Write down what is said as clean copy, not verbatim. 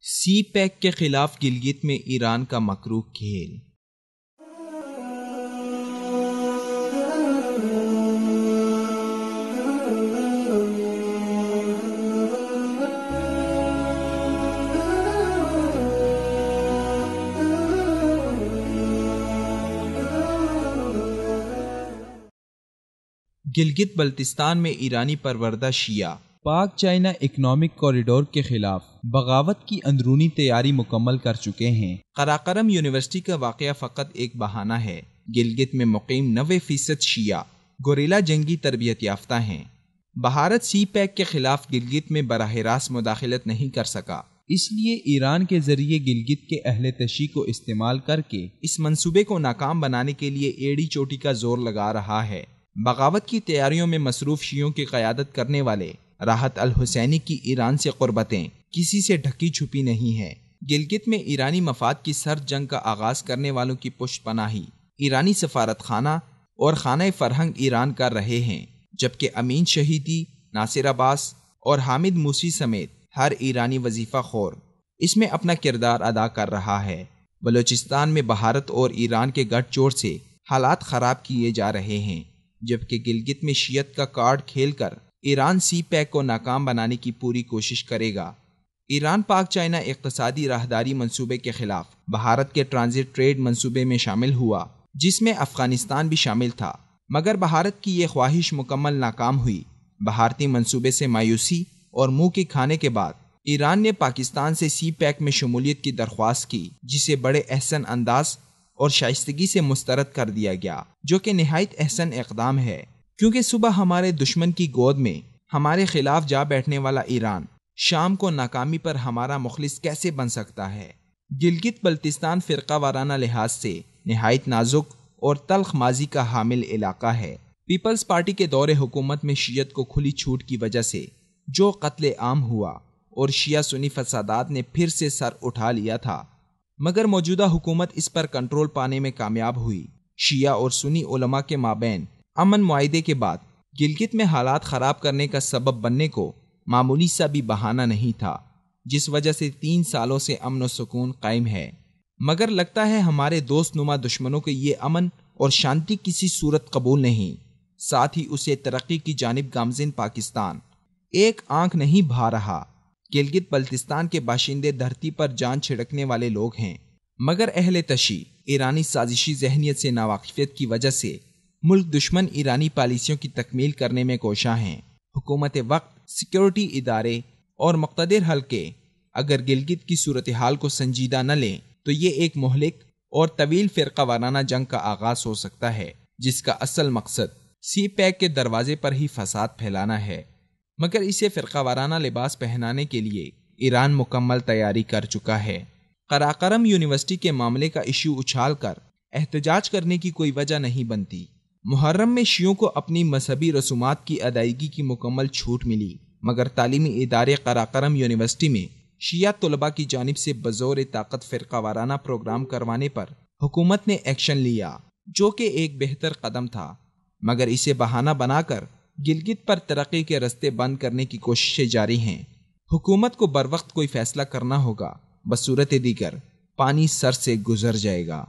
سی pack کے خلاف گلگت میں ایران کا مکروہ کھیل۔ گلگت بلتستان میں ایرانی پروردہ شیعہ پاک چائنا اکنامک کوریڈور کے خلاف بغاوت کی اندرونی تیاری مکمل کر چکے ہیں۔ قراقرم یونیورسٹی کا واقعہ فقط ایک بہانہ ہے۔ گلگت میں مقیم 90% شیعہ گوریلا جنگی تربیت یافتہ ہیں۔ بھارت سی پیک کے خلاف گلگت میں براہ راست مداخلت نہیں کر سکا، اس لیے ایران کے ذریعے گلگت کے اہل تشیع کو استعمال کر کے اس منصوبے کو ناکام بنانے کے لیے ایڑی چوٹی کا زور لگا رہا ہے۔ بغاوت کی تیاریوں میں مصروف شیعوں کی قیادت کرنے والے راحت الحسینی کی ایران سے قربتیں کسی سے ڈھکی چھپی نہیں ہیں۔ گلگت میں ایرانی مفاد کی سرد جنگ کا آغاز کرنے والوں کی پشت پناہی ایرانی سفارت خانہ اور خانہ فرہنگ ایران کر رہے ہیں، جبکہ امین شہیدی، ناصر عباس اور حامد موسی سمیت ہر ایرانی وظیفہ خور اس میں اپنا کردار ادا کر رہا ہے۔ بلوچستان میں بھارت اور ایران کے گٹھ جوڑ سے حالات خراب کیے جا رہے ہیں، جبکہ گلگت میں شیعت کا کارڈ کھیل کر ایران سی پیک کو ناکام بنانے کی پوری کوشش کرے گا۔ ایران پاک چائنا اقتصادی راہداری منصوبے کے خلاف بھارت کے ٹرانزٹ ٹریڈ منصوبے میں شامل ہوا، جس میں افغانستان بھی شامل تھا، مگر بھارت کی یہ خواہش مکمل ناکام ہوئی۔ بھارتی منصوبے سے مایوسی اور منہ کے کھانے کے بعد ایران نے پاکستان سے سی پیک میں شمولیت کی درخواست کی، جسے بڑے احسن انداز اور شائستگی سے مسترد کر دیا گیا، جو کہ نہایت احسن اقدام ہے، کیونکہ صبح ہمارے دشمن کی گود میں ہمارے خلاف جا بیٹھنے والا ایران شام کو ناکامی پر ہمارا مخلص کیسے بن سکتا ہے۔ گلگت بلتستان فرقہ وارانہ لحاظ سے نہایت نازک اور تلخ ماضی کا حامل علاقہ ہے۔ پیپلز پارٹی کے دور حکومت میں شیعت کو کھلی چھوٹ کی وجہ سے جو قتل عام ہوا اور شیعہ سنی فسادات نے پھر سے سر اٹھا لیا تھا، مگر موجودہ حکومت اس پر کنٹرول پانے میں کامیاب ہوئی۔ شیعہ اور سنی علماء کے مابین امن معاہدے کے بعد گلگت میں حالات خراب کرنے کا سبب بننے کو معمولی سا بھی بہانہ نہیں تھا، جس وجہ سے 3 سالوں سے امن و سکون قائم ہے، مگر لگتا ہے ہمارے دوست نما دشمنوں کو یہ امن اور شانتی کسی صورت قبول نہیں، ساتھ ہی اسے ترقی کی جانب گامزن پاکستان ایک آنکھ نہیں بھا رہا۔ گلگت بلتستان کے باشندے دھرتی پر جان چھڑکنے والے لوگ ہیں، مگر اہل تشیع ایرانی سازشی ذہنیت سے ناواقفیت کی وجہ سے ملک دشمن ایرانی پالیسیوں کی تکمیل کرنے میں کوشاں ہیں۔ حکومت وقت، سیکیورٹی ادارے اور مقتدر حلقے اگر گلگت کی صورتحال کو سنجیدہ نہ لیں تو یہ ایک مہلک اور طویل فرقہ وارانہ جنگ کا آغاز ہو سکتا ہے، جس کا اصل مقصد سی پیک کے دروازے پر ہی فساد پھیلانا ہے، مگر اسے فرقہ وارانہ لباس پہنانے کے لیے ایران مکمل تیاری کر چکا ہے۔ قراقرم یونیورسٹی کے معاملے کا ایشو اچھال کر احتجاج کرنے کی کوئی وجہ نہیں بنتی۔ محرم میں شیعوں کو اپنی مذہبی رسومات کی ادائیگی کی مکمل چھوٹ ملی، مگر تعلیمی ادارے قراقرم یونیورسٹی میں شیعہ طلباء کی جانب سے بزور طاقت فرقہ وارانہ پروگرام کروانے پر حکومت نے ایکشن لیا، جو کہ ایک بہتر قدم تھا، مگر اسے بہانہ بنا کر گلگت پر ترقی کے رستے بند کرنے کی کوششیں جاری ہیں۔ حکومت کو بروقت کوئی فیصلہ کرنا ہوگا، بصورت دیگر پانی سر سے گزر جائے گا۔